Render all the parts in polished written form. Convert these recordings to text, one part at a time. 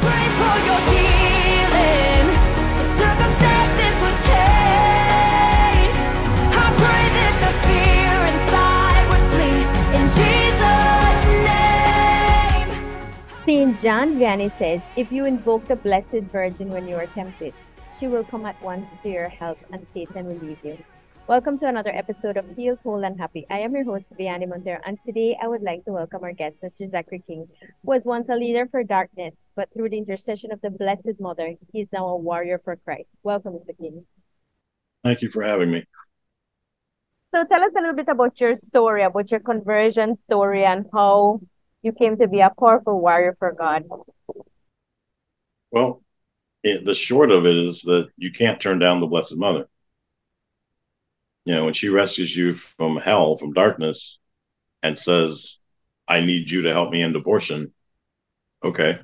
pray for your healing. The circumstances will change. I pray that the fear inside would flee in Jesus' name. Saint John Vianney says, if you invoke the Blessed Virgin when you are tempted, she will come at once to your help and Satan will leave you. Welcome to another episode of Healed, Whole, and Happy. I am your host, Viannie Montero, and today I would like to welcome our guest, Mr. Zachary King, who was once a leader for darkness, but through the intercession of the Blessed Mother, he is now a warrior for Christ. Welcome, Mr. King. Thank you for having me. So tell us a little bit about your story, about your conversion story, and how you came to be a powerful warrior for God. Well, the short of it is that you can't turn down the Blessed Mother. You know, when she rescues you from hell, from darkness, and says, I need you to help me end abortion. Okay.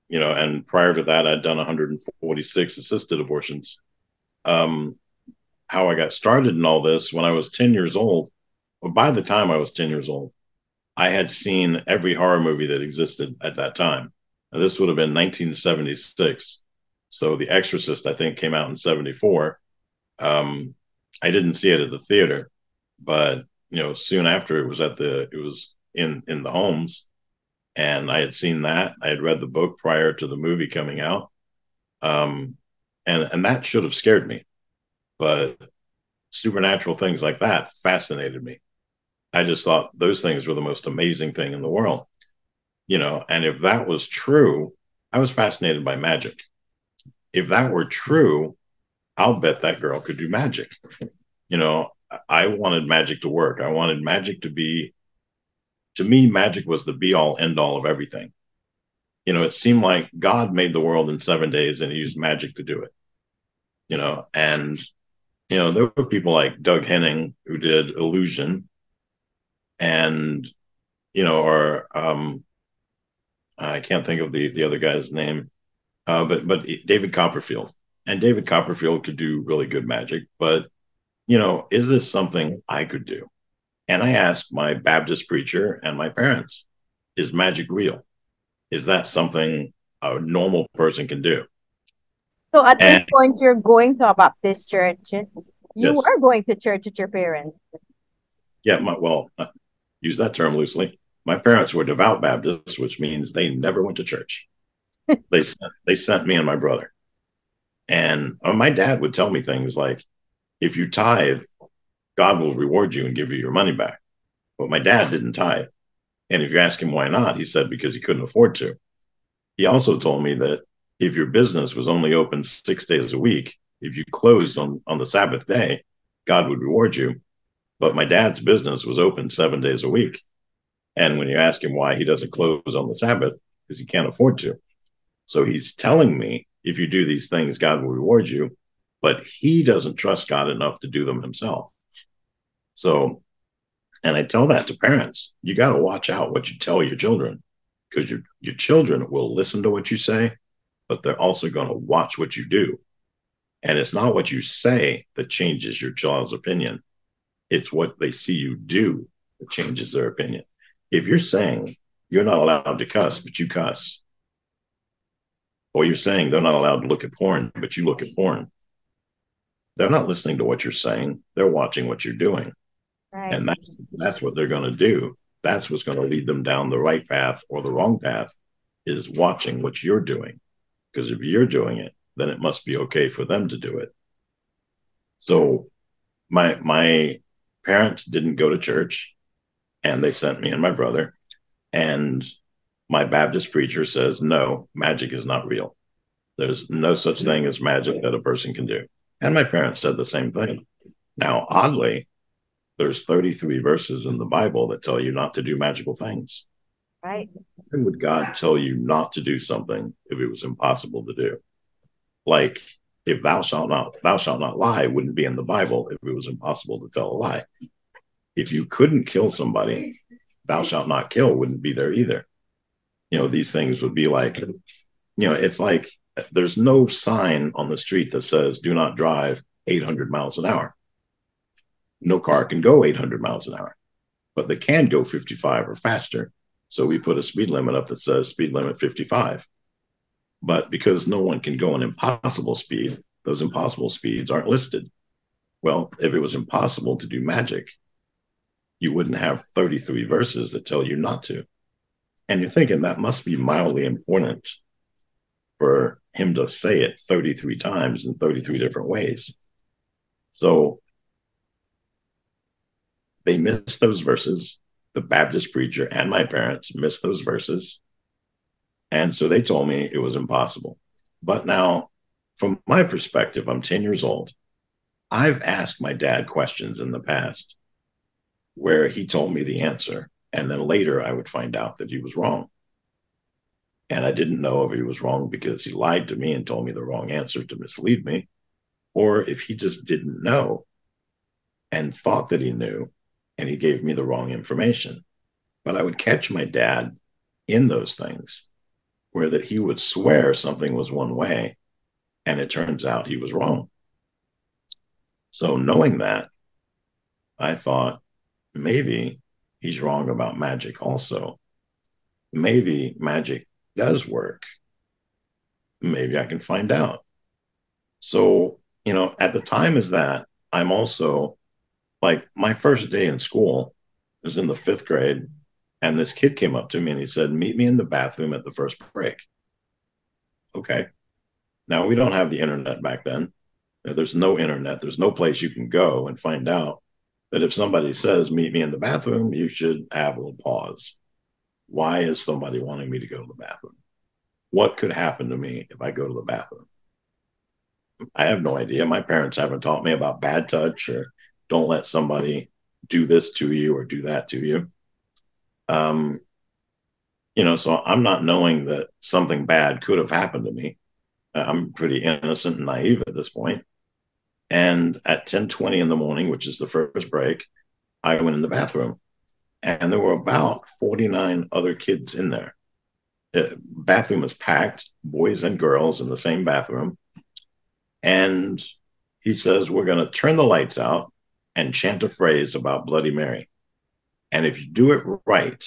You know, and prior to that, I'd done 146 assisted abortions. How I got started in all this, when I was 10 years old, or by the time I was 10 years old, I had seen every horror movie that existed at that time. Now, this would have been 1976. So The Exorcist, I think, came out in 74. I didn't see it at the theater, but you know, soon after it was in the homes, and I had seen that. I had read the book prior to the movie coming out, and that should have scared me, but supernatural things like that fascinated me. I just thought those things were the most amazing thing in the world, you know. And if that was true, I was fascinated by magic. If that were true, I'll bet that girl could do magic. You know, I wanted magic to work. I wanted magic to be, to me, magic was the be all end all of everything. You know, it seemed like God made the world in 7 days and he used magic to do it. You know, and, you know, there were people like Doug Henning who did illusion and, you know, or I can't think of the other guy's name, but David Copperfield. And David Copperfield could do really good magic, but, you know, is this something I could do? And I asked my Baptist preacher and my parents, is magic real? Is that something a normal person can do? So at this point, you're going to a Baptist church. You Yes. were going to church with your parents. Yeah, use that term loosely. My parents were devout Baptists, which means they never went to church. They sent me and my brother. And my dad would tell me things like, if you tithe, God will reward you and give you your money back. But my dad didn't tithe. And if you ask him why not, he said because he couldn't afford to. He also told me that if your business was only open 6 days a week, if you closed on the Sabbath day, God would reward you. But my dad's business was open 7 days a week. And when you ask him why he doesn't close on the Sabbath, because he can't afford to. So he's telling me, if you do these things, God will reward you, but he doesn't trust God enough to do them himself. So, and I tell that to parents, you got to watch out what you tell your children, because your children will listen to what you say, but they're also going to watch what you do. And it's not what you say that changes your child's opinion. It's what they see you do that changes their opinion. If you're saying you're not allowed to cuss, but you cuss, or you're saying they're not allowed to look at porn, but you look at porn, they're not listening to what you're saying. They're watching what you're doing. Right. And that's what they're going to do. That's what's going to lead them down the right path or the wrong path, is watching what you're doing. Because if you're doing it, then it must be okay for them to do it. So my parents didn't go to church, and they sent me and my brother. And my Baptist preacher says, no, magic is not real. There's no such thing as magic that a person can do. And my parents said the same thing. Now, oddly, there's 33 verses in the Bible that tell you not to do magical things. Right. Why would God tell you not to do something if it was impossible to do? Like, if thou shalt not lie wouldn't be in the Bible if it was impossible to tell a lie. If you couldn't kill somebody, thou shalt not kill wouldn't be there either. You know, these things would be like, you know, it's like there's no sign on the street that says do not drive 800 miles an hour. No car can go 800 miles an hour, but they can go 55 or faster. So we put a speed limit up that says speed limit 55. But because no one can go an impossible speed, those impossible speeds aren't listed. Well, if it was impossible to do magic, you wouldn't have 33 verses that tell you not to. And you're thinking that must be mildly important for him to say it 33 times in 33 different ways. So they missed those verses. The Baptist preacher and my parents missed those verses. And so they told me it was impossible. But now, from my perspective, I'm 10 years old. I've asked my dad questions in the past where he told me the answer. And then later I would find out that he was wrong. And I didn't know if he was wrong because he lied to me and told me the wrong answer to mislead me, or if he just didn't know and thought that he knew and he gave me the wrong information. But I would catch my dad in those things where that he would swear something was one way and it turns out he was wrong. So knowing that, I thought maybe he's wrong about magic also. Maybe magic does work. Maybe I can find out. So, at the time as that, I'm also like my first day in school was in the 5th grade. And this kid came up to me and he said, meet me in the bathroom at the first break. Okay. Now, we don't have the internet back then. There's no internet. There's no place you can go and find out that if somebody says, meet me in the bathroom, you should have a little pause. Why is somebody wanting me to go to the bathroom? What could happen to me if I go to the bathroom? I have no idea. My parents haven't taught me about bad touch or don't let somebody do this to you or do that to you. So I'm not knowing that something bad could have happened to me. I'm pretty innocent and naive at this point. And at 10:20 in the morning, which is the first break, I went in the bathroom and there were about 49 other kids in there. The bathroom was packed, boys and girls in the same bathroom. And he says, we're going to turn the lights out and chant a phrase about Bloody Mary. And if you do it right,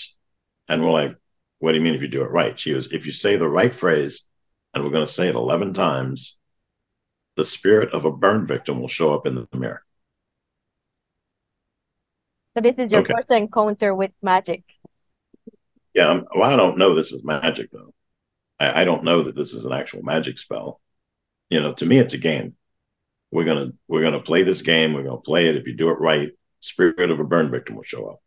and we're like, what do you mean if you do it right? She goes, if you say the right phrase, and we're going to say it 11 times, the spirit of a burn victim will show up in the mirror. So this is your Okay. first encounter with magic. Yeah, well, I don't know this is magic, though. I don't know that this is an actual magic spell. To me, it's a game. We're gonna play this game. We're gonna play it. If you do it right, spirit of a burn victim will show up.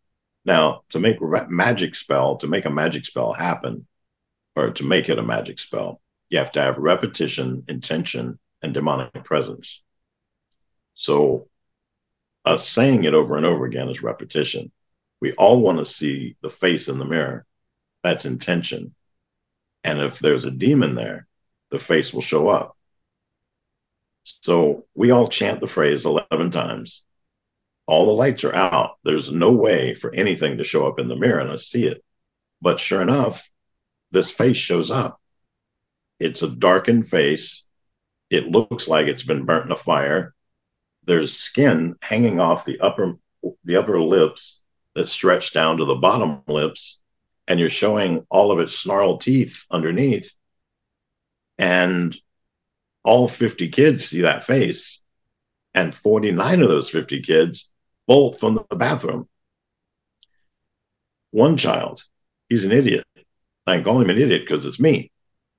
Now, to make a magic spell happen, or to make it a magic spell, you have to have repetition, intention, and demonic presence. So us saying it over and over again is repetition. We all want to see the face in the mirror. That's intention. And if there's a demon there, the face will show up. So we all chant the phrase 11 times. All the lights are out. There's no way for anything to show up in the mirror and us see it. But sure enough, this face shows up. It's a darkened face. It looks like it's been burnt in a fire. There's skin hanging off the upper lips that stretch down to the bottom lips, and you're showing all of its snarled teeth underneath. And all 50 kids see that face, and 49 of those 50 kids bolt from the bathroom. One child, he's an idiot. I call him an idiot because it's me.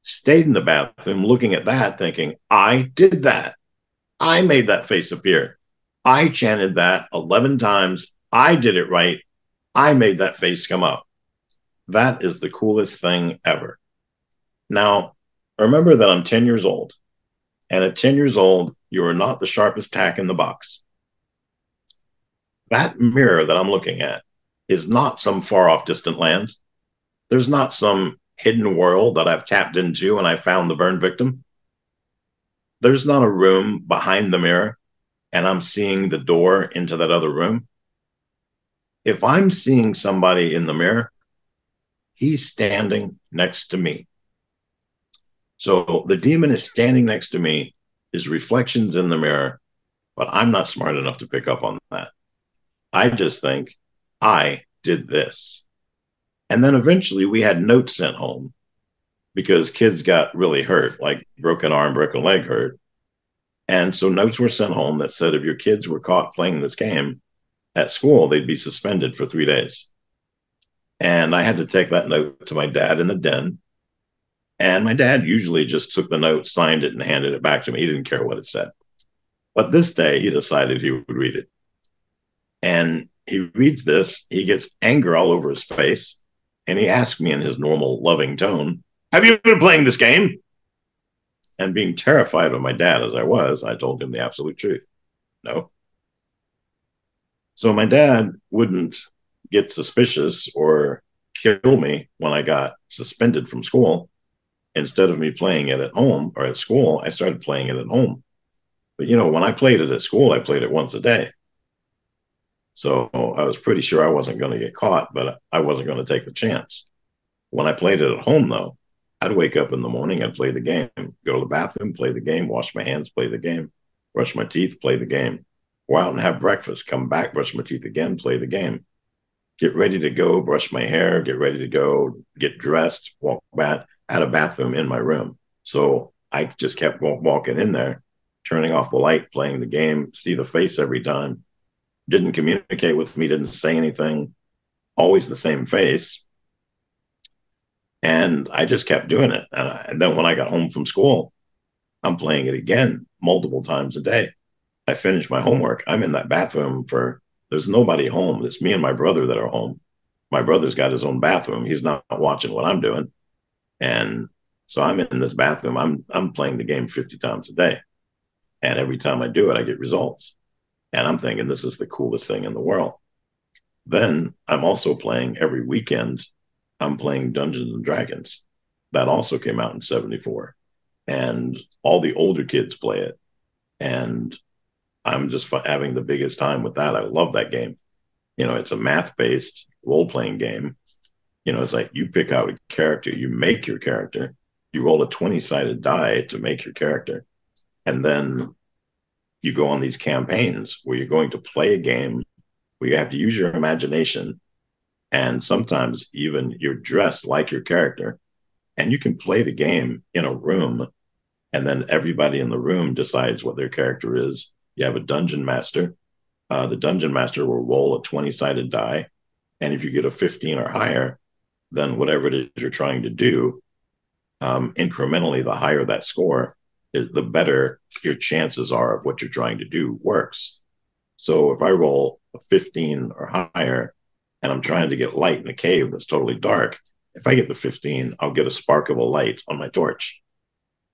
Stayed in the bathroom looking at that thinking, I did that. I made that face appear. I chanted that 11 times. I did it right. I made that face come up. That is the coolest thing ever. Now, remember that I'm 10 years old. And at 10 years old, you are not the sharpest tack in the box. That mirror that I'm looking at is not some far off distant land. There's not some hidden world that I've tapped into and I found the burn victim. There's not a room behind the mirror and I'm seeing the door into that other room. If I'm seeing somebody in the mirror, he's standing next to me. So the demon is standing next to me, his reflections in the mirror, but I'm not smart enough to pick up on that. I just think I did this. And then eventually we had notes sent home because kids got really hurt, like broken arm, broken leg hurt. And so notes were sent home that said if your kids were caught playing this game at school, they'd be suspended for 3 days. And I had to take that note to my dad in the den. And my dad usually just took the note, signed it, and handed it back to me. He didn't care what it said. But this day, he decided he would read it. And he reads this, he gets anger all over his face, and he asks me in his normal loving tone, "Have you been playing this game?" And being terrified of my dad as I was, I told him the absolute truth. No. So my dad wouldn't get suspicious or kill me when I got suspended from school. Instead of me playing it at home or at school, I started playing it at home. But when I played it at school, I played it once a day. So I was pretty sure I wasn't going to get caught, but I wasn't going to take the chance. When I played it at home, though, I'd wake up in the morning and play the game, go to the bathroom, play the game, wash my hands, play the game, brush my teeth, play the game, go out and have breakfast, come back, brush my teeth again, play the game, get ready to go, brush my hair, get ready to go, get dressed, walk back. I had a bathroom in my room. So I just kept walking in there, turning off the light, playing the game, see the face every time. Didn't communicate with me, didn't say anything, always the same face. And I just kept doing it. And then when I got home from school, I'm playing it again multiple times a day. I finished my homework. I'm in that bathroom there's nobody home. It's me and my brother that are home. My brother's got his own bathroom. He's not watching what I'm doing. And so I'm in this bathroom. I'm playing the game 50 times a day. And every time I do it, I get results. And I'm thinking this is the coolest thing in the world. Then I'm also playing every weekend. I'm playing Dungeons and Dragons. That also came out in 74. And all the older kids play it. And I'm just having the biggest time with that. I love that game. It's a math-based role-playing game. It's like you pick out a character, you make your character, you roll a 20-sided die to make your character. And then you go on these campaigns where you're going to play a game where you have to use your imagination. And sometimes even you're dressed like your character. And you can play the game in a room. And then everybody in the room decides what their character is. You have a dungeon master. The dungeon master will roll a 20-sided die. And if you get a 15 or higher, then whatever it is you're trying to do, incrementally, the higher that score, the better your chances are of what you're trying to do works. So if I roll a 15 or higher and I'm trying to get light in a cave that's totally dark, if I get the 15, I'll get a spark of a light on my torch.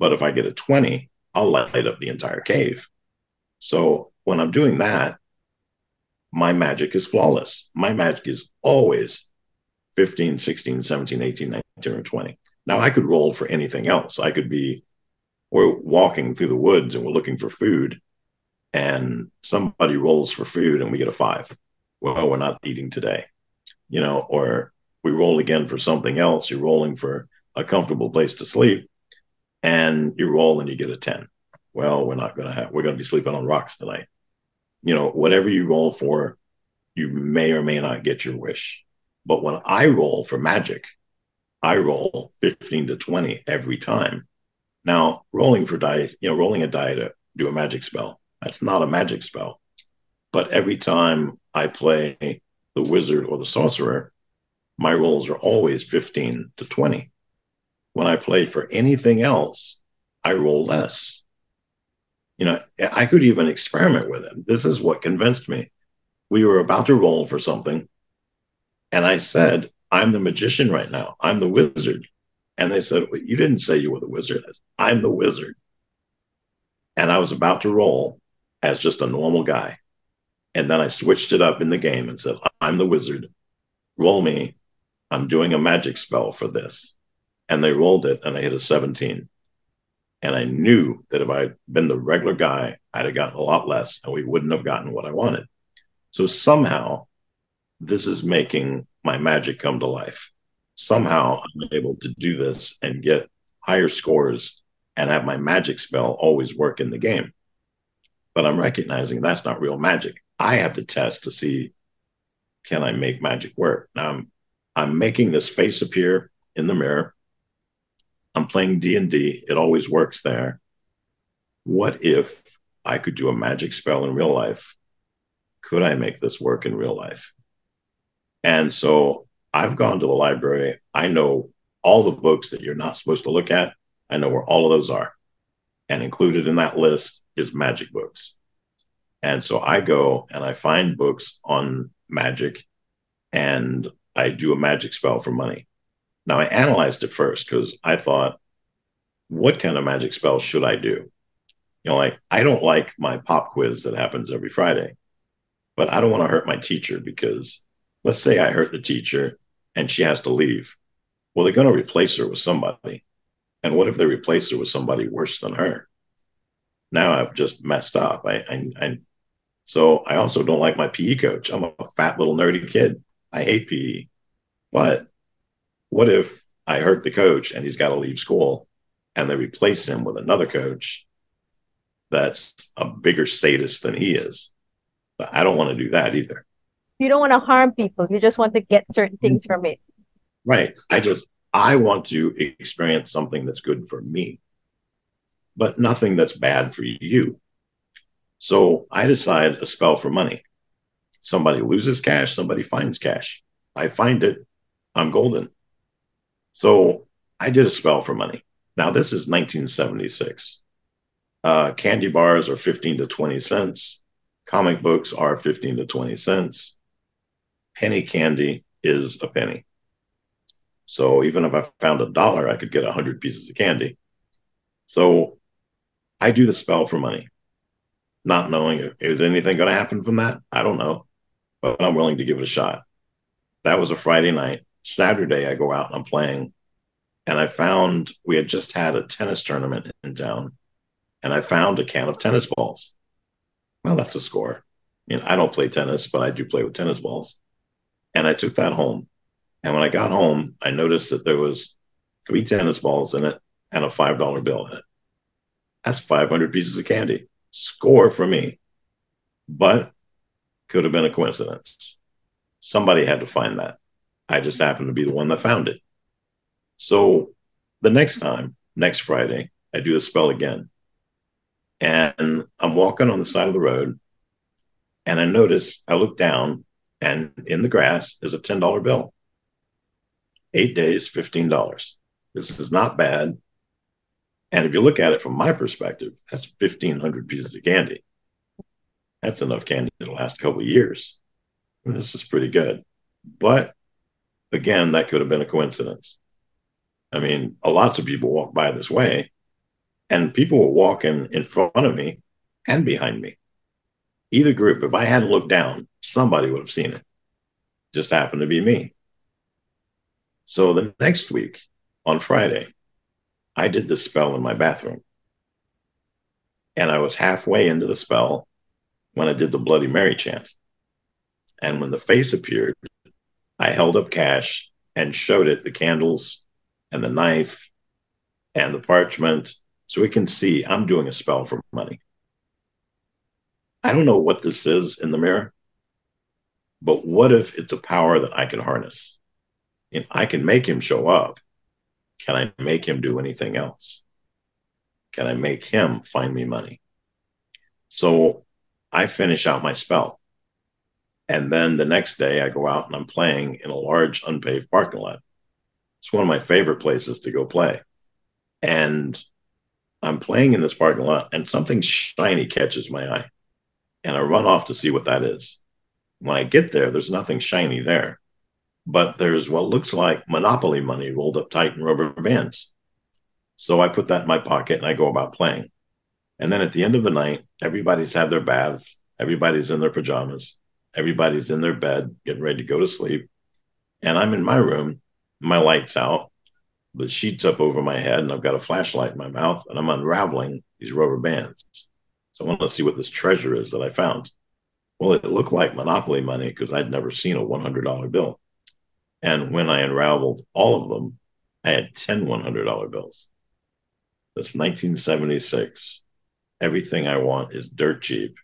But if I get a 20, I'll light up the entire cave. So when I'm doing that, my magic is flawless. My magic is always 15, 16, 17, 18, 19, or 20. Now, I could roll for anything else. We're walking through the woods and we're looking for food, and somebody rolls for food and we get a 5. Well, we're not eating today, or we roll again for something else. You're rolling for a comfortable place to sleep, and you roll and you get a 10. Well, we're going to be sleeping on rocks tonight. Whatever you roll for, you may or may not get your wish. But when I roll for magic, I roll 15 to 20 every time. Now, rolling for dice, rolling a die to do a magic spell, that's not a magic spell. But every time I play the wizard or the sorcerer, my rolls are always 15 to 20. When I play for anything else, I roll less. I could even experiment with it. This is what convinced me. We were about to roll for something, and I said, I'm the magician right now. I'm the wizard. And they said, well, you didn't say you were the wizard. I'm the wizard. And I was about to roll as just a normal guy. And then I switched it up in the game and said, I'm the wizard. Roll me. I'm doing a magic spell for this. And they rolled it, and I hit a 17. And I knew that if I'd been the regular guy, I'd have gotten a lot less, and we wouldn't have gotten what I wanted. So somehow, this is making my magic come to life. Somehow, I'm able to do this and get higher scores and have my magic spell always work in the game. But I'm recognizing that's not real magic. I have to test to see, can I make magic work? Now, I'm making this face appear in the mirror. I'm playing D&D. It always works there. What if I could do a magic spell in real life? Could I make this work in real life? And so I've gone to the library. I know all the books that you're not supposed to look at. I know where all of those are. And included in that list is magic books. And so I go and I find books on magic and I do a magic spell for money. Now, I analyzed it first because I thought, what kind of magic spell should I do? Like, I don't like my pop quiz that happens every Friday, but I don't want to hurt my teacher because let's say I hurt the teacher and she has to leave. Well, they're going to replace her with somebody. And what if they replace her with somebody worse than her? Now I've just messed up. So I also don't like my PE coach. I'm a fat little nerdy kid. I hate PE. But what if I hurt the coach and he's got to leave school and they replace him with another coach that's a bigger sadist than he is? But I don't want to do that either. You don't want to harm people. You just want to get certain things from it. Right. I want to experience something that's good for me, but nothing that's bad for you. So I decide a spell for money. Somebody loses cash, somebody finds cash. I find it, I'm golden. So I did a spell for money. Now, this is 1976. Candy bars are 15 to 20 cents. Comic books are 15 to 20 cents. Penny candy is a penny. So even if I found $1, I could get 100 pieces of candy. So I do the spell for money, not knowing is anything going to happen from that. I don't know, but I'm willing to give it a shot. That was a Friday night. Saturday, I go out and I'm playing. And I found we had just had a tennis tournament in town. And I found a can of tennis balls. Well, that's a score. I don't play tennis, but I do play with tennis balls. And I took that home. And when I got home, I noticed that there was 3 tennis balls in it and a $5 bill in it. That's 500 pieces of candy. Score for me. But could have been a coincidence. Somebody had to find that. I just happened to be the one that found it. So the next Friday, I do the spell again. And I'm walking on the side of the road. And I look down, and in the grass is a $10 bill. 8 days, $15. This is not bad. And if you look at it from my perspective, that's 1,500 pieces of candy. That's enough candy to last a couple of years. And this is pretty good. But again, that could have been a coincidence. Lots of people walk by this way, and people were walking in front of me and behind me. Either group, if I hadn't looked down, somebody would have seen it. Just happened to be me. So the next week, on Friday, I did this spell in my bathroom. And I was halfway into the spell when I did the Bloody Mary chant. And when the face appeared, I held up cash and showed it the candles and the knife and the parchment so we can see I'm doing a spell for money. I don't know what this is in the mirror, but what if it's a power that I can harness? And I can make him show up. Can I make him do anything else? Can I make him find me money? So I finish out my spell. And then the next day I go out and I'm playing in a large unpaved parking lot. It's one of my favorite places to go play. And I'm playing in this parking lot and something shiny catches my eye. And I run off to see what that is. When I get there, there's nothing shiny there. But there's what looks like Monopoly money rolled up tight in rubber bands. So I put that in my pocket and I go about playing. And then at the end of the night, everybody's had their baths. Everybody's in their pajamas. Everybody's in their bed, getting ready to go to sleep. And I'm in my room, my light's out, the sheet's up over my head, and I've got a flashlight in my mouth, and I'm unraveling these rubber bands. So I want to see what this treasure is that I found. Well, it looked like Monopoly money because I'd never seen a $100 bill. And when I unraveled all of them, I had 10 $100 bills. That's 1976. Everything I want is dirt cheap,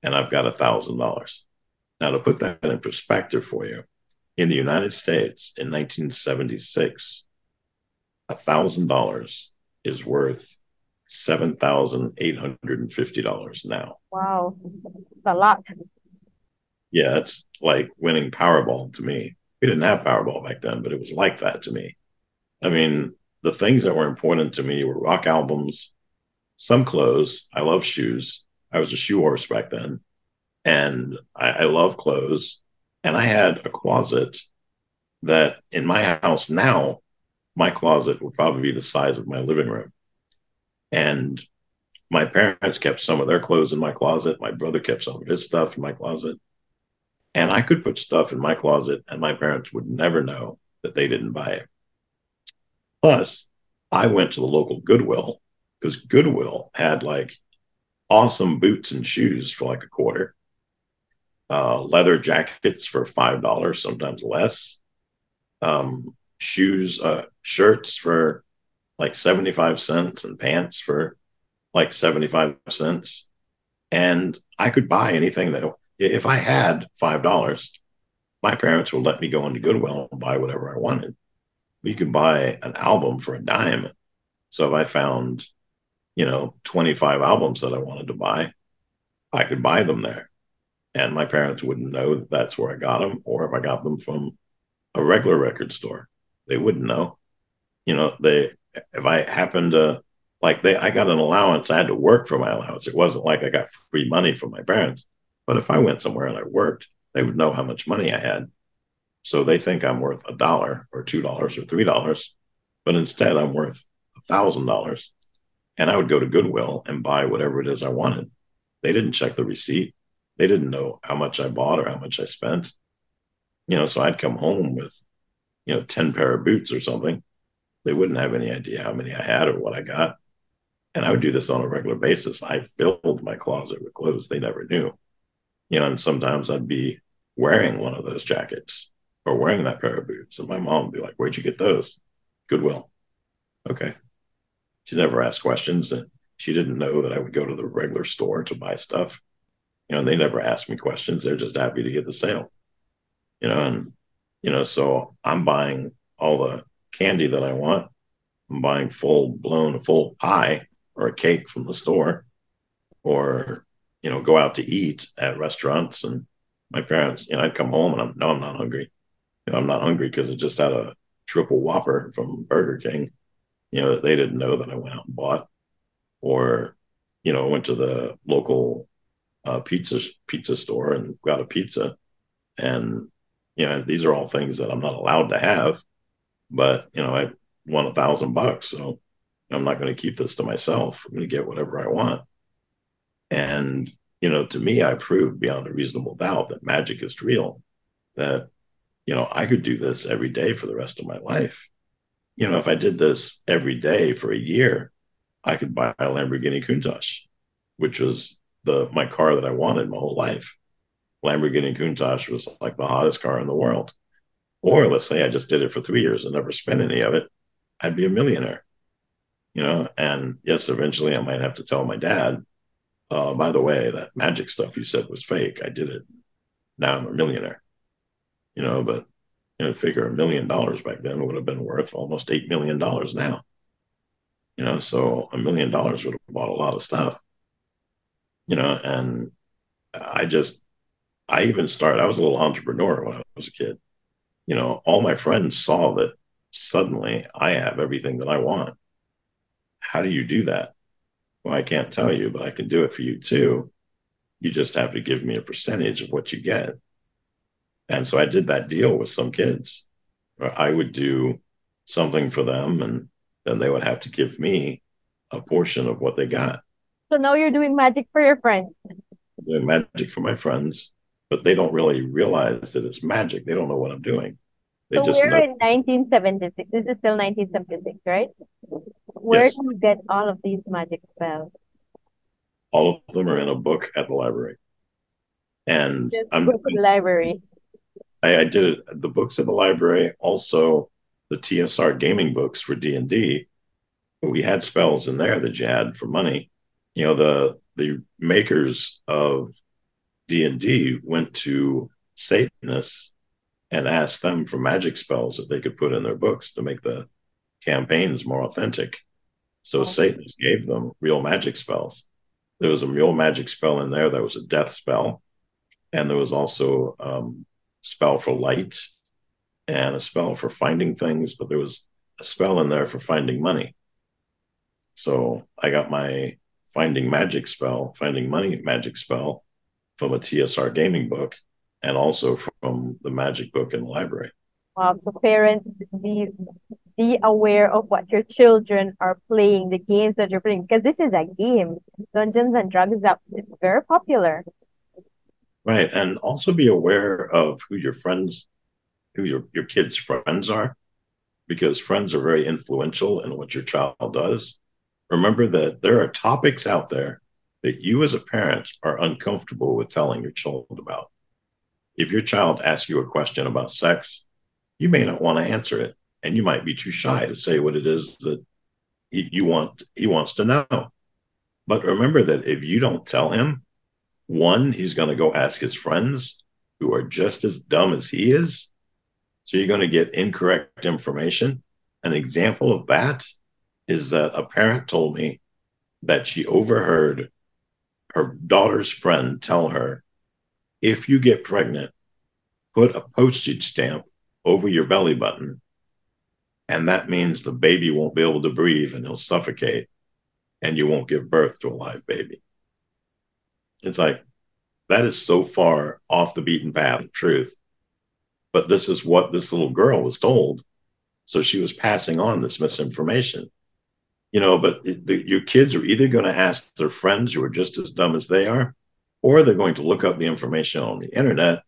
and I've got $1,000. Now, to put that in perspective for you, In the United States in 1976, $1,000 is worth $7,850 now. Wow, it's a lot. Yeah, it's like winning Powerball to me. We didn't have Powerball back then, but it was like that to me. I mean, the things that were important to me were rock albums, some clothes. I love shoes. I was a shoe horse back then, and I love clothes. And I had a closet that in my house now, my closet would probably be the size of my living room. And my parents kept some of their clothes in my closet. My brother kept some of his stuff in my closet. And I could put stuff in my closet, and my parents would never know that they didn't buy it. Plus, I went to the local Goodwill because Goodwill had like awesome boots and shoes for like a quarter, leather jackets for $5, sometimes less, shoes, shirts for like 75 cents, and pants for like 75 cents. And I could buy anything that, if I had $5, my parents would let me go into Goodwill and buy whatever I wanted. You could buy an album for a dime. So if I found, 25 albums that I wanted to buy, I could buy them there. And my parents wouldn't know that that's where I got them, or if I got them from a regular record store, they wouldn't know. If I happened to, I got an allowance, I had to work for my allowance. It wasn't like I got free money from my parents. But if I went somewhere and I worked, they would know how much money I had. So they think I'm worth $1 or $2 or $3, but instead I'm worth $1,000. And I would go to Goodwill and buy whatever it is I wanted. They didn't check the receipt. They didn't know how much I bought or how much I spent. So I'd come home with, 10 pair of boots or something. They wouldn't have any idea how many I had or what I got. And I would do this on a regular basis. I filled my closet with clothes they never knew. And sometimes I'd be wearing one of those jackets or wearing that pair of boots. And my mom would be like, "Where'd you get those?" Goodwill. Okay. She never asked questions. And she didn't know that I would go to the regular store to buy stuff. And they never asked me questions. They're just happy to get the sale. And so I'm buying all the candy that I want. I'm buying full pie or a cake from the store, or, go out to eat at restaurants. And my parents, I'd come home and I'm not hungry. I'm not hungry because I just had a triple Whopper from Burger King, they didn't know that I went out and bought, or, went to the local pizza store and got a pizza. And, these are all things that I'm not allowed to have, but, I won $1,000. So I'm not going to keep this to myself. I'm going to get whatever I want. And, to me, I proved beyond a reasonable doubt that magic is real, that, I could do this every day for the rest of my life. If I did this every day for a year, I could buy a Lamborghini Countach, which was my car that I wanted my whole life. Lamborghini Countach was like the hottest car in the world. Or let's say I just did it for 3 years and never spent any of it, I'd be a millionaire. And yes, eventually I might have to tell my dad, by the way, that magic stuff you said was fake. I did it. Now I'm a millionaire. But figure $1 million back then would have been worth almost $8 million now. So $1 million would have bought a lot of stuff. And I even started, I was a little entrepreneur when I was a kid. All my friends saw that suddenly I have everything that I want. How do you do that? Well, I can't tell you, but I can do it for you too. You just have to give me a percentage of what you get. And so I did that deal with some kids. I would do something for them, and then they would have to give me a portion of what they got. So now you're doing magic for your friends. I'm doing magic for my friends, but they don't really realize that it's magic. They don't know what I'm doing. They So just we're know. in 1976. This is still 1976, right? Where Yes, do you get all of these magic spells? all of them are in a book at the library. And Just go to the library. I did it, the books at the library, also the TSR gaming books for D&D. We had spells in there that you had for money. The makers of D&D went to Satanists and asked them for magic spells that they could put in their books to make the campaigns more authentic. So Satanists gave them real magic spells. There was a real magic spell in there that was a death spell, and there was also spell for light and a spell for finding things, but there was a spell in there for finding money. So I got my finding money magic spell from a TSR gaming book, and also from the magic book in the library. Wow, so parents, be aware of what your children are playing, the games that you're playing, because this is a game. Dungeons and Dragons, it's very popular. Right. And also be aware of who your friends, who your kids' friends are, because friends are very influential in what your child does. Remember that there are topics out there that you as a parent are uncomfortable with telling your child about. If your child asks you a question about sex, you may not want to answer it, and you might be too shy to say what it is that he wants to know. But remember that if you don't tell him, one, he's going to go ask his friends who are just as dumb as he is. So you're going to get incorrect information. An example of that is that a parent told me that she overheard her daughter's friend tell her, if you get pregnant, put a postage stamp over your belly button, and that means the baby won't be able to breathe and he'll suffocate, and you won't give birth to a live baby. It's like, that is so far off the beaten path of truth. But this is what this little girl was told. So she was passing on this misinformation. But your kids are either going to ask their friends who are just as dumb as they are, or they're going to look up the information on the internet.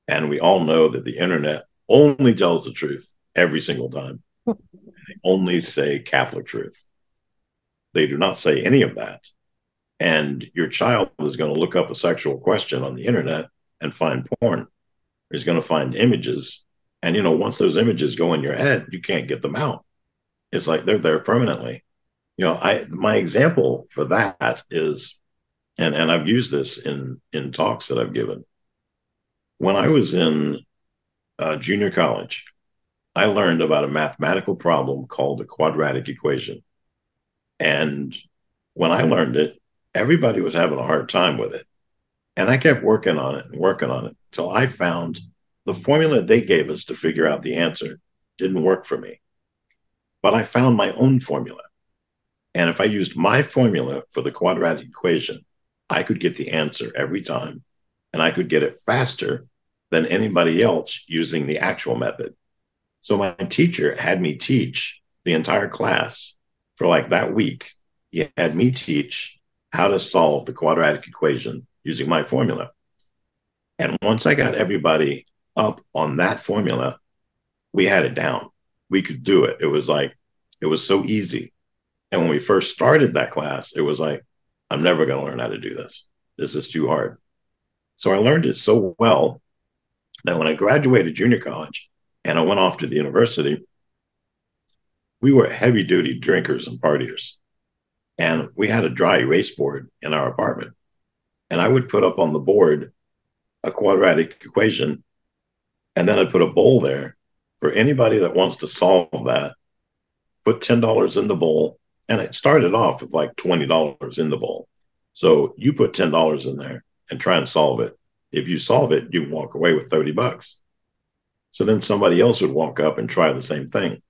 And we all know that the internet only tells the truth every single time. They only say Catholic truth. They do not say any of that. And your child is going to look up a sexual question on the internet and find porn. He's going to find images. And, once those images go in your head, you can't get them out. It's like they're there permanently. My example for that is, and I've used this in talks that I've given. When I was in junior college, I learned about a mathematical problem called the quadratic equation. And when I learned it, everybody was having a hard time with it. And I kept working on it until I found the formula they gave us to figure out the answer didn't work for me. But I found my own formula. And if I used my formula for the quadratic equation, I could get the answer every time. And I could get it faster than anybody else using the actual method. So my teacher had me teach the entire class for like that week. He had me teach how to solve the quadratic equation using my formula. And once I got everybody up on that formula, we had it down. We could do it. It was so easy. And when we first started that class, it was like, I'm never going to learn how to do this. This is too hard. So I learned it so well that when I graduated junior college and I went off to the university, we were heavy duty drinkers and partiers. And we had a dry erase board in our apartment. And I would put up on the board a quadratic equation, and then I'd put a bowl there for anybody that wants to solve that. Put $10 in the bowl, and it started off with like $20 in the bowl. So you put $10 in there and try and solve it. If you solve it, you can walk away with $30. So then somebody else would walk up and try the same thing.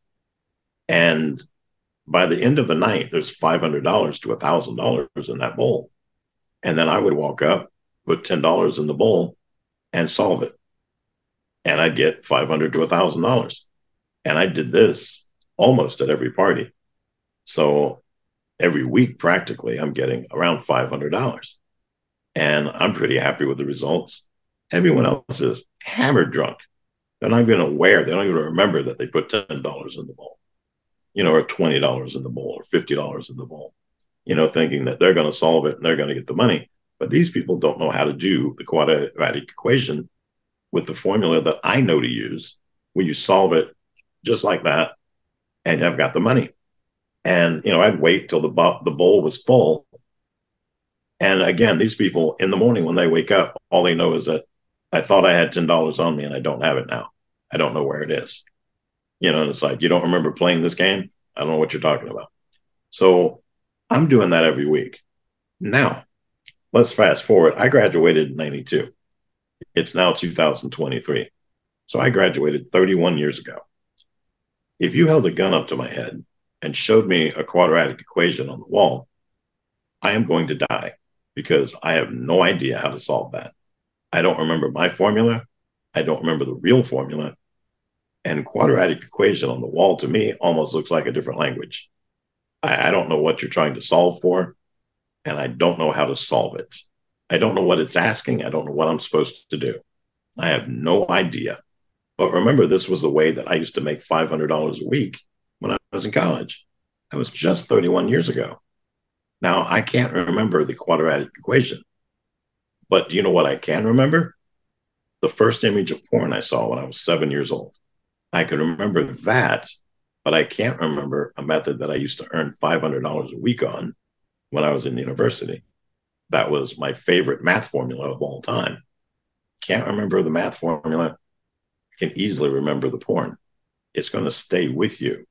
And by the end of the night, there's $500 to $1,000 in that bowl. And then I would walk up, put $10 in the bowl, and solve it. And I'd get $500 to $1,000. And I did this almost at every party. So every week, practically, I'm getting around $500. And I'm pretty happy with the results. Everyone else is hammered drunk. They're not even aware. They don't even remember that they put $10 in the bowl, or $20 in the bowl or $50 in the bowl, thinking that they're going to solve it and they're going to get the money. But these people don't know how to do the quadratic equation with the formula that I know to use, where you solve it just like that and I've got the money. And, I'd wait till the bowl was full. And again, these people in the morning when they wake up, all they know is that I thought I had $10 on me and I don't have it now. I don't know where it is. And it's like, you don't remember playing this game? I don't know what you're talking about. So I'm doing that every week. Now, let's fast forward. I graduated in 92. It's now 2023. So I graduated 31 years ago. If you held a gun up to my head and showed me a quadratic equation on the wall, I am going to die because I have no idea how to solve that. I don't remember my formula. I don't remember the real formula. And quadratic equation on the wall to me almost looks like a different language. I don't know what you're trying to solve for, and I don't know how to solve it. I don't know what it's asking. I don't know what I'm supposed to do. I have no idea. But remember, this was the way that I used to make $500 a week when I was in college. That was just 31 years ago. Now, I can't remember the quadratic equation. But do you know what I can remember? The first image of porn I saw when I was 7 years old. I can remember that, but I can't remember a method that I used to earn $500 a week on when I was in university. That was my favorite math formula of all time. Can't remember the math formula. Can easily remember the porn. It's going to stay with you.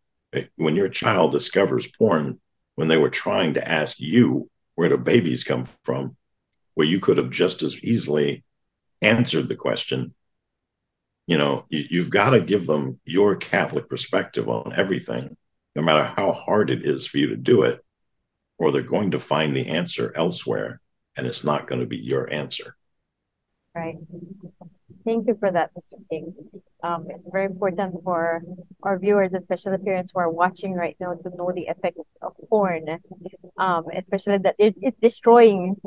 When your child discovers porn, when they were trying to ask you where do babies come from, where you could have just as easily answered the question, you've got to give them your Catholic perspective on everything, no matter how hard it is for you to do it, or they're going to find the answer elsewhere, and it's not going to be your answer. Right. Thank you for that, Mr. King. It's very important for our viewers, especially parents who are watching right now, to know the effects of porn, especially that it's destroying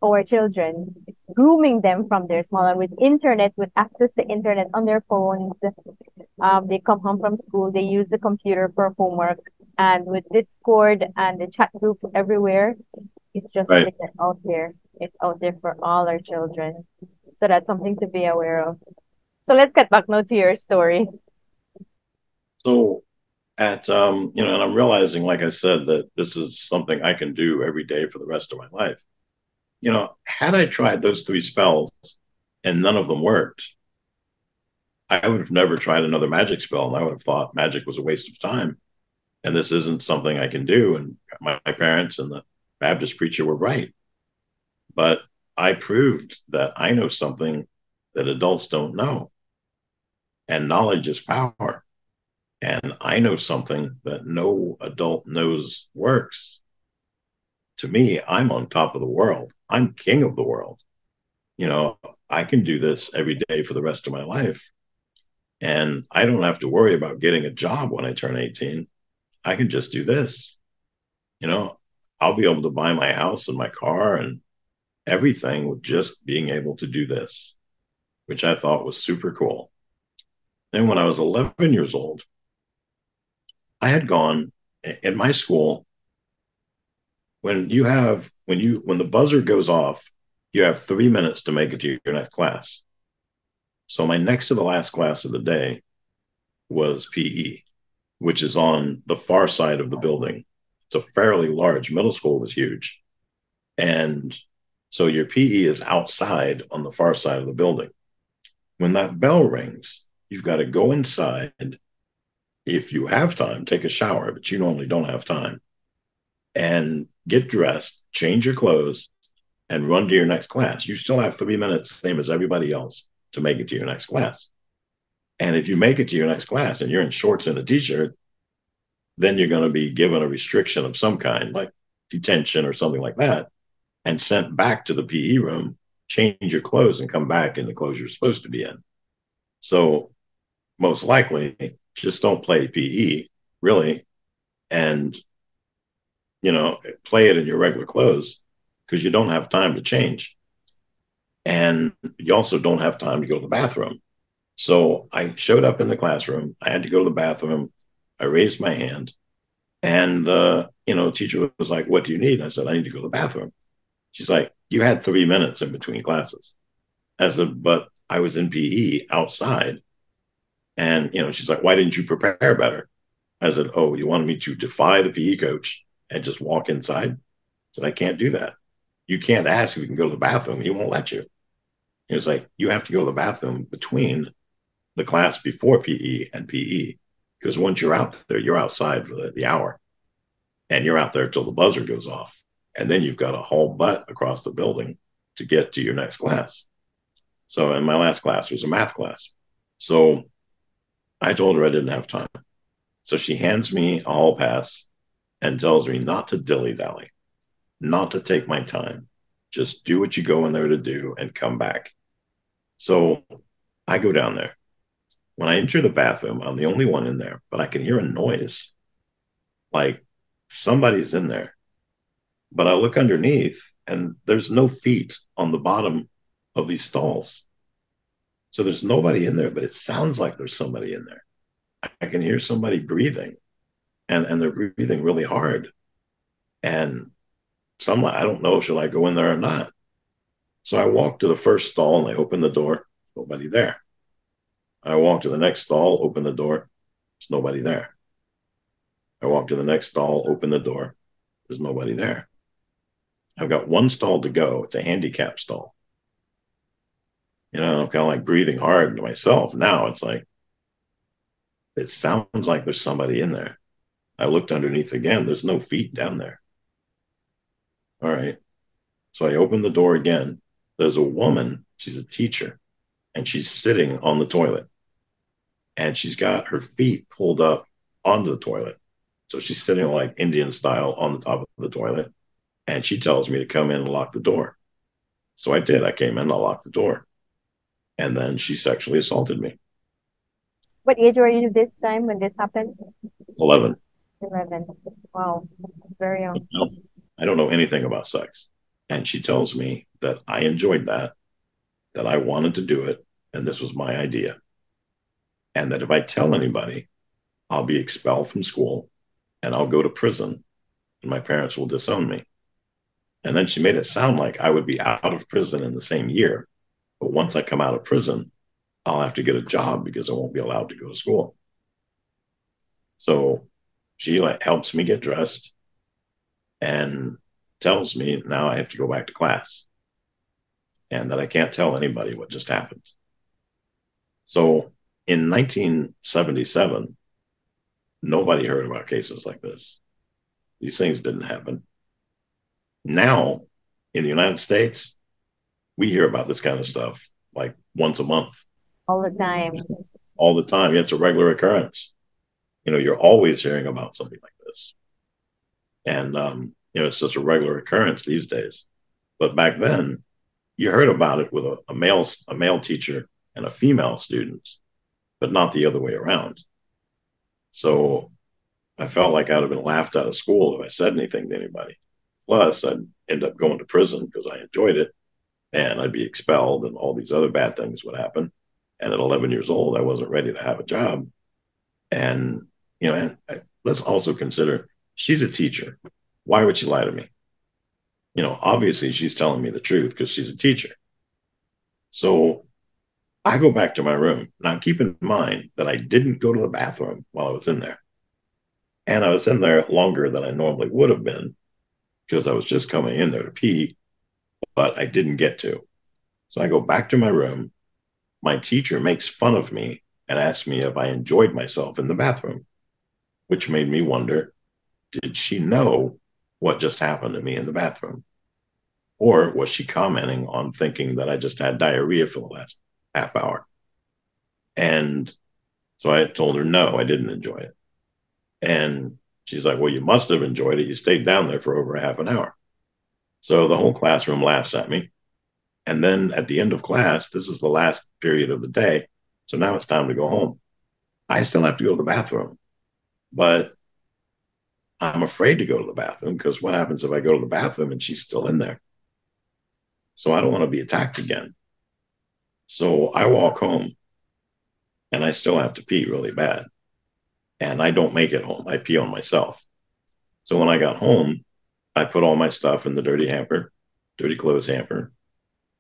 our children. It's grooming them from their small, and with internet, with access to internet on their phones. They come home from school, they use the computer for homework, and with Discord and the chat groups everywhere, it's just Right. out there. It's out there for all our children. So that's something to be aware of. So let's get back now to your story. So and I'm realizing, like I said, that this is something I can do every day for the rest of my life. Had I tried those 3 spells and none of them worked, I would have never tried another magic spell, and I would have thought magic was a waste of time, and this isn't something I can do. And my parents and the Baptist preacher were right. But I proved that I know something that adults don't know, and knowledge is power. And I know something that no adult knows works. To me, I'm on top of the world. I'm king of the world. I can do this every day for the rest of my life. And I don't have to worry about getting a job when I turn 18. I can just do this. I'll be able to buy my house and my car and everything with just being able to do this, which I thought was super cool. Then when I was 11 years old, I had gone in my school. When the buzzer goes off, you have 3 minutes to make it to your next class. So my next to the last class of the day was PE, which is on the far side of the building. It's a fairly large, middle school was huge. And so your PE is outside on the far side of the building. When that bell rings, you've got to go inside. If you have time, take a shower, but you normally don't have time. And get dressed, change your clothes, and run to your next class. You still have 3 minutes, same as everybody else, to make it to your next class. And if you make it to your next class and you're in shorts and a t-shirt, then you're going to be given a restriction of some kind, like detention or something like that, and sent back to the PE room, change your clothes, and come back in the clothes you're supposed to be in. So most likely, just don't play PE, really, and play it in your regular clothes, because you don't have time to change. And you also don't have time to go to the bathroom. So I showed up in the classroom. I had to go to the bathroom. I raised my hand, and the teacher was like, "What do you need?" I said, "I need to go to the bathroom." She's like, "You had 3 minutes in between classes." I said, "But I was in PE outside." And she's like, "Why didn't you prepare better?" I said, "Oh, you wanted me to defy the PE coach and just walk inside?" I said, "I can't do that. You can't ask if you can go to the bathroom. He won't let you." It's like, you have to go to the bathroom between the class before PE and PE. Because once you're out there, you're outside for the hour and you're out there till the buzzer goes off. And then you've got to haul butt across the building to get to your next class. So, in my last class was a math class. So I told her I didn't have time. So she hands me a hall pass and tells me not to dilly dally, not to take my time. Just do what you go in there to do and come back. So I go down there. When I enter the bathroom, I'm the only one in there, but I can hear a noise like somebody's in there. But I look underneath and there's no feet on the bottom of these stalls. So there's nobody in there, but it sounds like there's somebody in there. I can hear somebody breathing and they're breathing really hard. And so I'm like, I don't know, should I go in there or not? So I walk to the first stall and I open the door, nobody there. I walk to the next stall, open the door, there's nobody there. I walk to the next stall, open the door, there's nobody there. I've got one stall to go. It's a handicap stall. I'm kind of like breathing hard to myself. Now it's like, it sounds like there's somebody in there. I looked underneath again. There's no feet down there. All right. So I opened the door again. There's a woman. She's a teacher. And she's sitting on the toilet. And she's got her feet pulled up onto the toilet. So she's sitting like Indian style on the top of the toilet. And she tells me to come in and lock the door. So I did. I came in, I locked the door. And then she sexually assaulted me. What age were you this time when this happened? 11. 11. Wow, very young. I don't know anything about sex. And she tells me that I enjoyed that I wanted to do it, and this was my idea. And that if I tell anybody, I'll be expelled from school and I'll go to prison and my parents will disown me. And then she made it sound like I would be out of prison in the same year. But once I come out of prison, I'll have to get a job because I won't be allowed to go to school. So she helps me get dressed and tells me now I have to go back to class and that I can't tell anybody what just happened. So in 1977, nobody heard about cases like this. These things didn't happen. Now, in the United States, we hear about this kind of stuff like once a month. All the time. All the time. It's a regular occurrence. You're always hearing about something like this. And, it's just a regular occurrence these days. But back then, you heard about it with a male teacher and a female student, but not the other way around. So I felt like I'd have been laughed out of school if I said anything to anybody. Plus, I'd end up going to prison because I enjoyed it, and I'd be expelled, and all these other bad things would happen. And at 11 years old, I wasn't ready to have a job. And, let's also consider she's a teacher. Why would she lie to me? Obviously she's telling me the truth because she's a teacher. So I go back to my room. Now, keep in mind that I didn't go to the bathroom while I was in there. And I was in there longer than I normally would have been because I was just coming in there to pee, but I didn't get to. So I go back to my room. My teacher makes fun of me and asks me if I enjoyed myself in the bathroom, which made me wonder, did she know what just happened to me in the bathroom? Or was she commenting on thinking that I just had diarrhea for the last half hour? And so I told her, no, I didn't enjoy it. And she's like, well, you must have enjoyed it. You stayed down there for over a half an hour. So the whole classroom laughs at me. And then at the end of class, this is the last period of the day. So now it's time to go home. I still have to go to the bathroom, but I'm afraid to go to the bathroom because what happens if I go to the bathroom and she's still in there? So I don't want to be attacked again. So I walk home and I still have to pee really bad. And I don't make it home. I pee on myself. So when I got home, I put all my stuff in the dirty clothes hamper,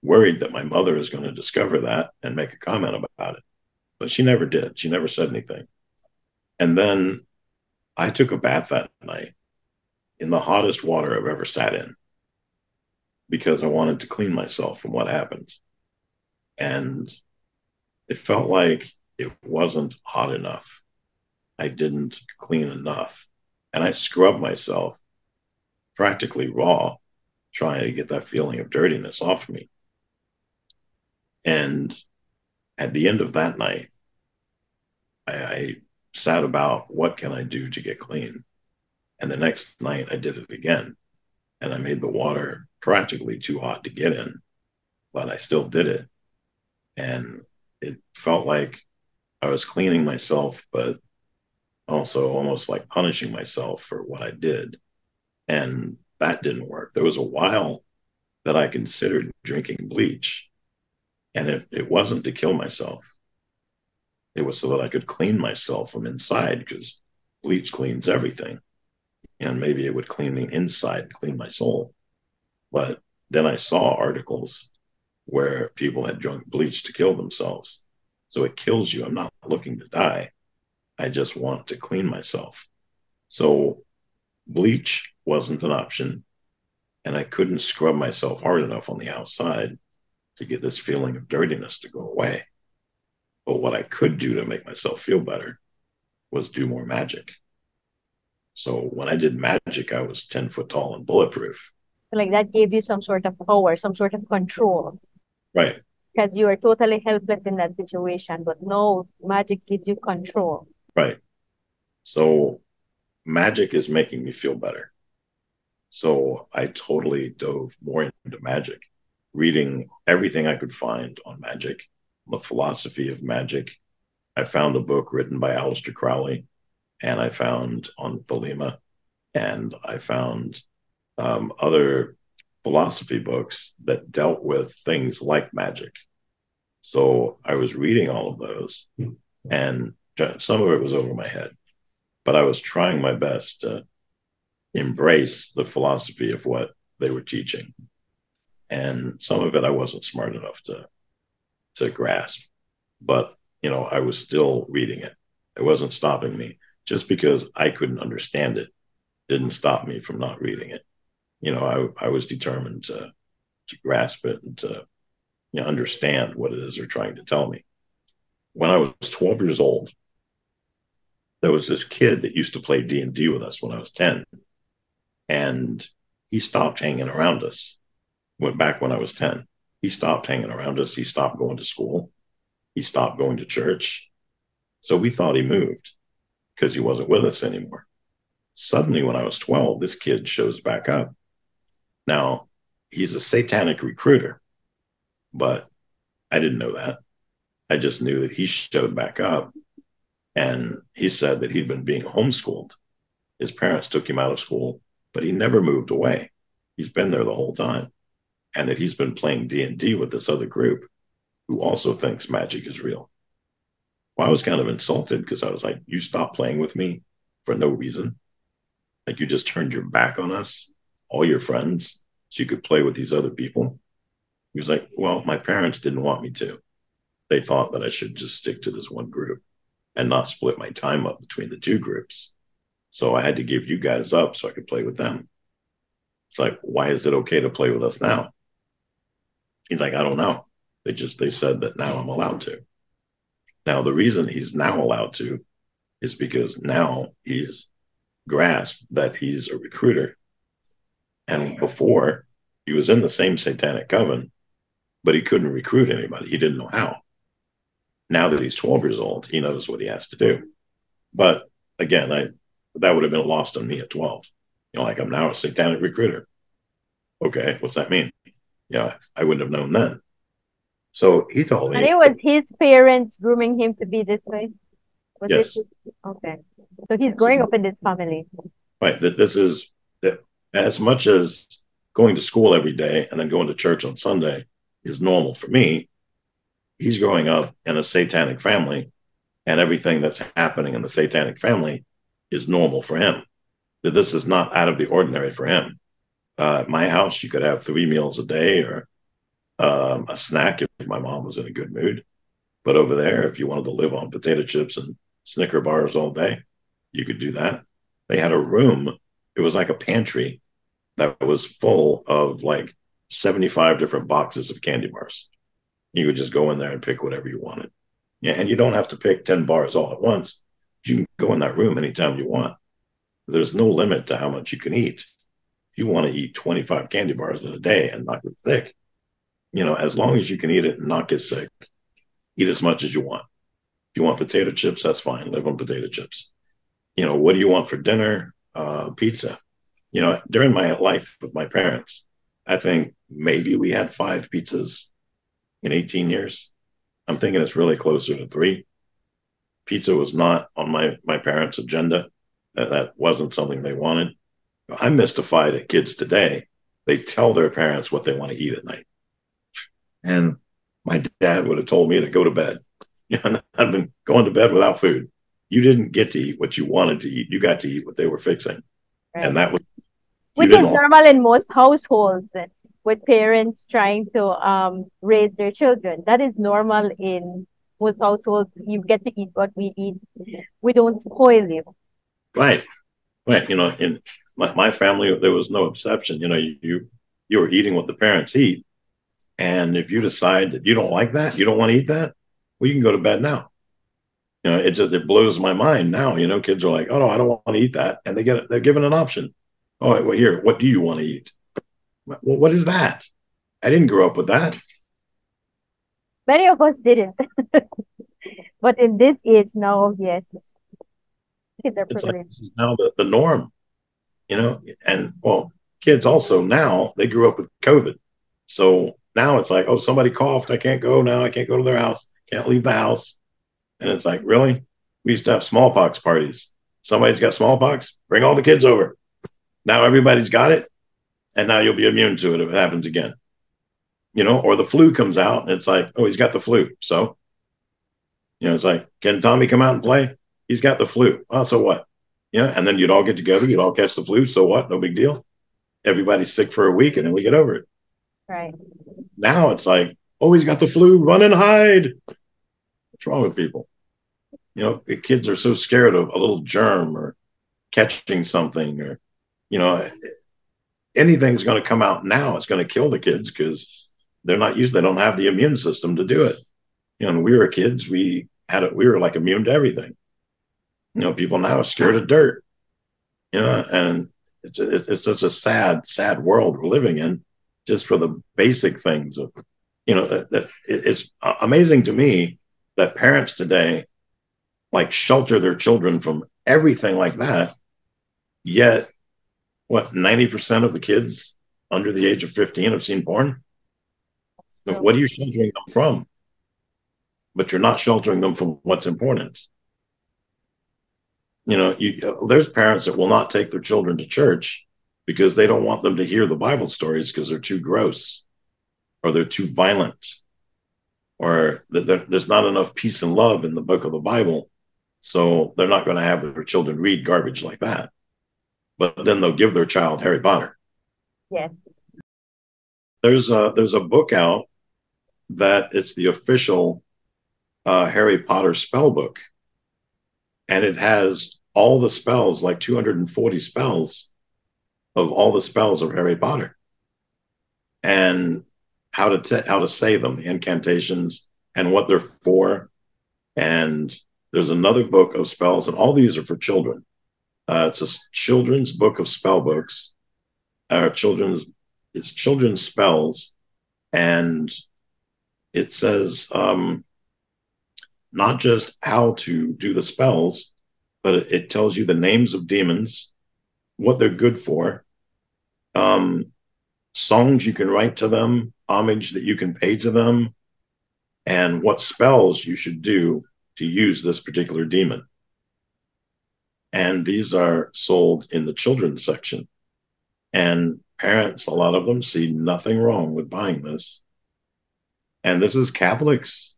worried that my mother is going to discover that and make a comment about it. But she never did. She never said anything. And then I took a bath that night in the hottest water I've ever sat in because I wanted to clean myself from what happened. And it felt like it wasn't hot enough. I didn't clean enough. And I scrubbed myself practically raw, trying to get that feeling of dirtiness off me. And at the end of that night, I sat about, what can I do to get clean? And the next night I did it again. And I made the water practically too hot to get in, but I still did it. And it felt like I was cleaning myself, but also almost like punishing myself for what I did. And that didn't work. There was a while that I considered drinking bleach, and it wasn't to kill myself. It was so that I could clean myself from inside, because bleach cleans everything. And maybe it would clean me inside, clean my soul. But then I saw articles where people had drunk bleach to kill themselves. So it kills you. I'm not looking to die. I just want to clean myself. So bleach wasn't an option. And I couldn't scrub myself hard enough on the outside to get this feeling of dirtiness to go away. But what I could do to make myself feel better was do more magic. So when I did magic, I was 10 foot tall and bulletproof. Like that gave you some sort of power, some sort of control. Right. Because you were totally helpless in that situation. But no, magic gives you control. Right. So magic is making me feel better. So I totally dove more into magic, reading everything I could find on magic, the philosophy of magic. I found a book written by Aleister Crowley, and I found on Thelema, and I found other philosophy books that dealt with things like magic. So I was reading all of those, and some of it was over my head, but I was trying my best to embrace the philosophy of what they were teaching. And some of it I wasn't smart enough to grasp, but I was still reading it. It wasn't stopping me. Just because I couldn't understand it didn't stop me from not reading it. I was determined to grasp it and to understand what it is they're trying to tell me. When I was 12 years old, there was this kid that used to play D&D with us when I was 10. And he stopped hanging around us. Went back when I was 10. He stopped hanging around us. He stopped going to school. He stopped going to church. So we thought he moved because he wasn't with us anymore. Suddenly, when I was 12, this kid shows back up. Now, he's a satanic recruiter, but I didn't know that. I just knew that he showed back up, and he said that he'd been being homeschooled. His parents took him out of school, but he never moved away. He's been there the whole time, and that he's been playing D&D with this other group who also thinks magic is real. Well, I was kind of insulted because I was like, you stopped playing with me for no reason. Like, you just turned your back on us, all your friends, so you could play with these other people. He was like, well, my parents didn't want me to. They thought that I should just stick to this one group and not split my time up between the two groups. So I had to give you guys up so I could play with them. It's like, why is it okay to play with us now? He's like, I don't know. They said that now I'm allowed to. Now, the reason he's now allowed to is because now he's grasped that he's a recruiter. And before, he was in the same satanic coven, but he couldn't recruit anybody. He didn't know how. Now that he's 12 years old, he knows what he has to do. But again, that would have been lost on me at 12. Like, I'm now a satanic recruiter. Okay, what's that mean? I wouldn't have known then. So he told me. And it was his parents grooming him to be this way? Yes. Okay. So he's growing up in this family. Right. That as much as going to school every day and then going to church on Sunday is normal for me, he's growing up in a satanic family, and everything that's happening in the satanic family is normal for him. That this is not out of the ordinary for him. At my house, you could have 3 meals a day or a snack if my mom was in a good mood. But over there, if you wanted to live on potato chips and Snicker bars all day, you could do that. They had a room. It was like a pantry that was full of like 75 different boxes of candy bars. You could just go in there and pick whatever you wanted. Yeah, and you don't have to pick 10 bars all at once. You can go in that room anytime you want. There's no limit to how much you can eat. If you want to eat 25 candy bars in a day and not get sick, as long as you can eat it and not get sick, eat as much as you want. If you want potato chips, that's fine. Live on potato chips. What do you want for dinner? Pizza. During my life with my parents, I think maybe we had 5 pizzas in 18 years. I'm thinking it's really closer to 3. Pizza was not on my parents' agenda. That wasn't something they wanted. I'm mystified at kids today. They tell their parents what they want to eat at night. And my dad would have told me to go to bed. I've been going to bed without food. You didn't get to eat what you wanted to eat. You got to eat what they were fixing. Right. And that was, which is normal in most households with parents trying to raise their children. That is normal in most households. You get to eat what we eat. We don't spoil you. Right. In my family, there was no exception. You were eating what the parents eat. And if you decide that you don't like that, you don't want to eat that, well, you can go to bed now. It blows my mind now. Kids are like, oh no, I don't want to eat that. And they're given an option. Oh, well, here, what do you want to eat? Well, what is that? I didn't grow up with that. Many of us didn't. But in this age now, yes, kids are privileged. This is now the norm, and well, kids also now, they grew up with COVID. So now it's like, oh, somebody coughed. I can't go now. I can't go to their house. Can't leave the house. And it's like, really? We used to have smallpox parties. Somebody's got smallpox. Bring all the kids over. Now everybody's got it. And now you'll be immune to it if it happens again. Or the flu comes out and it's like, oh, he's got the flu. So, it's like, can Tommy come out and play? He's got the flu. Oh, so what? And then you'd all get together. You'd all catch the flu. So what? No big deal. Everybody's sick for a week and then we get over it. Right. Now it's like, oh, he's got the flu. Run and hide. What's wrong with people? The kids are so scared of a little germ or catching something or, anything's going to come out now. It's going to kill the kids because they don't have the immune system to do it. When we were kids, we were like immune to everything. People now are scared of dirt, and it's such a sad world we're living in just for the basic things of, that it's amazing to me that parents today like shelter their children from everything like that. Yet, 90% of the kids under the age of 15 have seen porn? What are you sheltering them from? But you're not sheltering them from what's important. There's parents that will not take their children to church because they don't want them to hear the Bible stories because they're too gross or they're too violent or there's not enough peace and love in the book of the Bible. So they're not going to have their children read garbage like that. But then they'll give their child Harry Potter. Yes. There's a book out that it's the official Harry Potter spell book. And it has all the spells, like 240 spells of all the spells of Harry Potter. And how to say them, the incantations and what they're for. And there's another book of spells, and all these are for children. It's a children's book of spell books. It's children's spells, and it says not just how to do the spells, but it tells you the names of demons, what they're good for, songs you can write to them, homage that you can pay to them, and what spells you should do to use this particular demon. And these are sold in the children's section. And parents, a lot of them, see nothing wrong with buying this. And this is Catholics.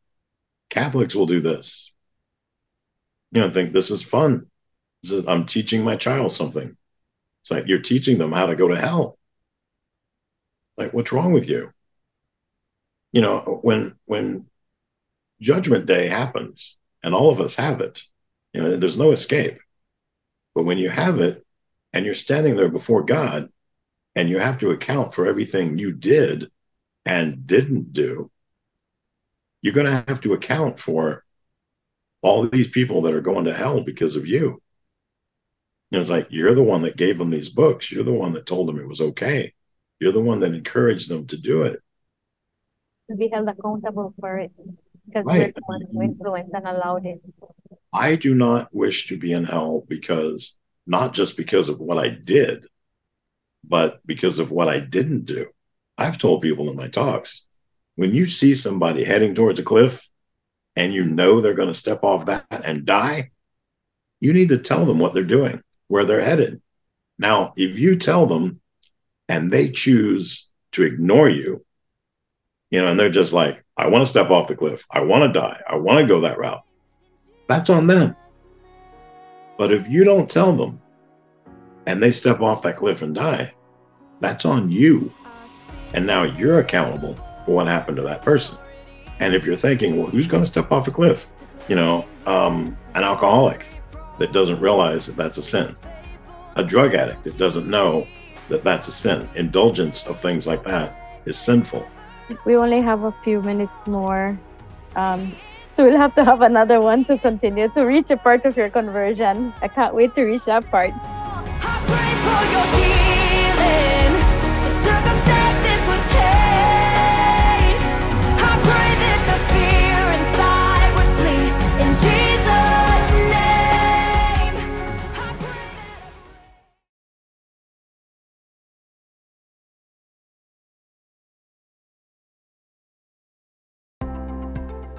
Catholics will do this. Think this is fun. I'm teaching my child something. It's like you're teaching them how to go to hell. Like, what's wrong with you? When Judgment Day happens, and all of us have it, there's no escape. But when you have it, and you're standing there before God, and you have to account for everything you did and didn't do, you're going to have to account for all of these people that are going to hell because of you. It's like, you're the one that gave them these books. You're the one that told them it was okay. You're the one that encouraged them to do it. To be held accountable for it because we're Right. the ones who influenced and allowed it. I do not wish to be in hell because, not just because of what I did, but because of what I didn't do. I've told people in my talks, when you see somebody heading towards a cliff and you know they're going to step off that and die, you need to tell them what they're doing, where they're headed. Now, if you tell them and they choose to ignore you, and they're just like, I want to step off the cliff, I want to die, I want to go that route, that's on them. But if you don't tell them and they step off that cliff and die, that's on you. And now you're accountable for what happened to that person. And if you're thinking, well, who's going to step off a cliff? An alcoholic that doesn't realize that that's a sin. A drug addict that doesn't know that that's a sin. Indulgence of things like that is sinful. We only have a few minutes more. So we'll have to have another one to continue to reach a part of your conversion. I can't wait to reach that part. I pray for your healing. The circumstances would change. I pray that the fear inside would flee in Jesus' name. I pray.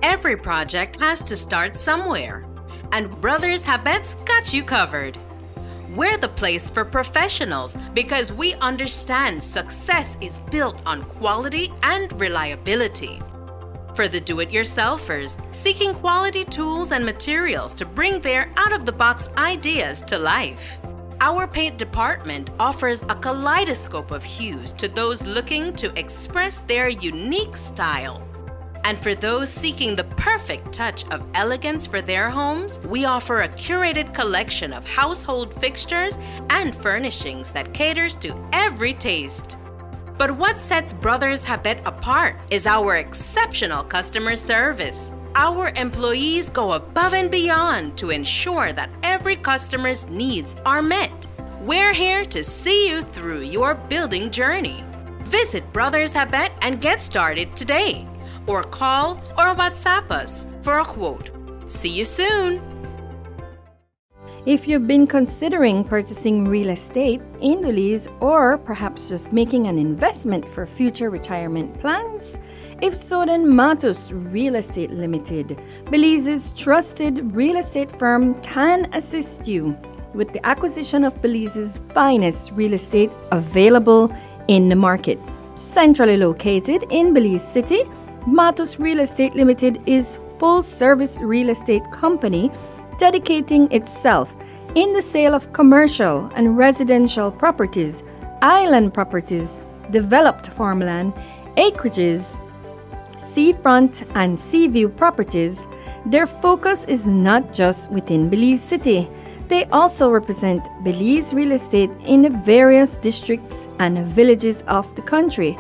Every project has to start somewhere, and Brothers Habet's got you covered. We're the place for professionals because we understand success is built on quality and reliability. For the do-it-yourselfers seeking quality tools and materials to bring their out-of-the-box ideas to life, our paint department offers a kaleidoscope of hues to those looking to express their unique style. And for those seeking the perfect touch of elegance for their homes, we offer a curated collection of household fixtures and furnishings that caters to every taste. But what sets Brothers Habet apart is our exceptional customer service. Our employees go above and beyond to ensure that every customer's needs are met. We're here to see you through your building journey. Visit Brothers Habet and get started today. Or call or WhatsApp us for a quote. See you soon! If you've been considering purchasing real estate in Belize or perhaps just making an investment for future retirement plans, if so, then Matos Real Estate Limited, Belize's trusted real estate firm, can assist you with the acquisition of Belize's finest real estate available in the market. Centrally located in Belize City, Matos Real Estate Limited is full-service real estate company dedicating itself in the sale of commercial and residential properties, island properties, developed farmland, acreages, seafront and seaview properties. Their focus is not just within Belize City. They also represent Belize real estate in the various districts and villages of the country.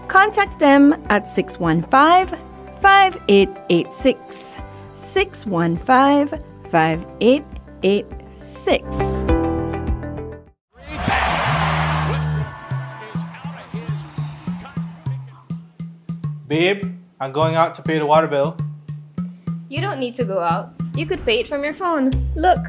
Contact them at 615-5886. 615-5886. Babe, I'm going out to pay the water bill. You don't need to go out. You could pay it from your phone. Look.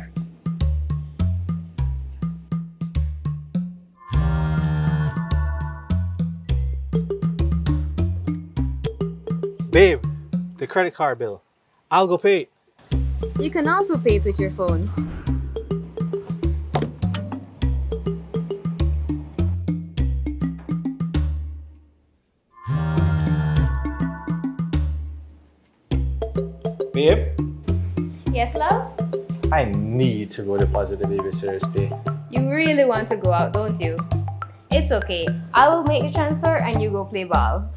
Babe, the credit card bill. I'll go pay it. You can also pay it with your phone. Babe, Yes, love? I need to go deposit the baby service pay. You really want to go out, don't you? It's okay. I will make the transfer and you go play ball.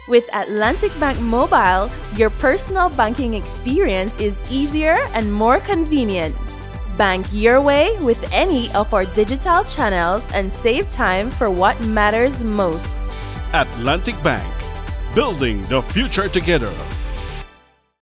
With Atlantic Bank Mobile, your personal banking experience is easier and more convenient. Bank your way with any of our digital channels and save time for what matters most. Atlantic Bank, building the future together.